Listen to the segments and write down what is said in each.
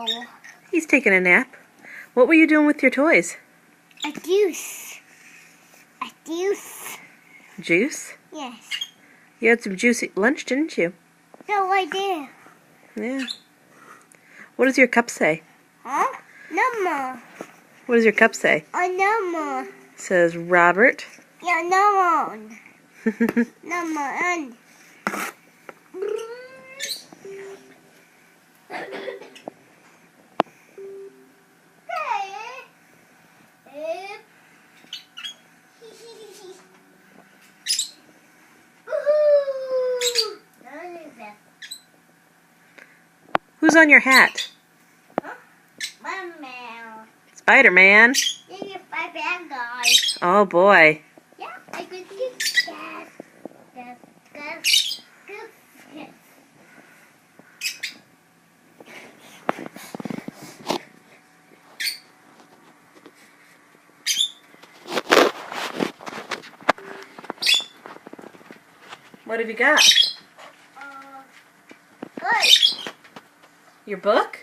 No. He's taking a nap. What were you doing with your toys? A juice. A juice. Juice? Yes. You had some juicy lunch, didn't you? No idea. Yeah. What does your cup say? Huh? No What does your cup say? no more. It says Robert. Yeah, no more. No more. And. Who's on your hat? Spider-Man. My bad guy. Oh boy. Yeah, I could do that. What have you got? Good. Your book?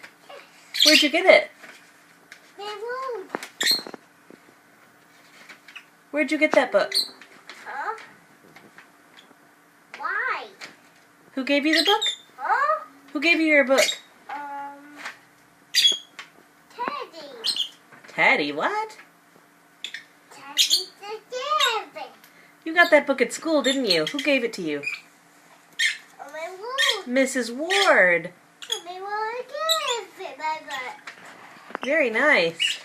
Where'd you get it? They won't. Where'd you get that book? Huh? Why? Who gave you the book? Huh? Who gave you your book? Teddy. Teddy, what? Teddy the Gavin. You got that book at school, didn't you? Who gave it to you? My woo. Mrs. Ward. They want to give it. Very nice.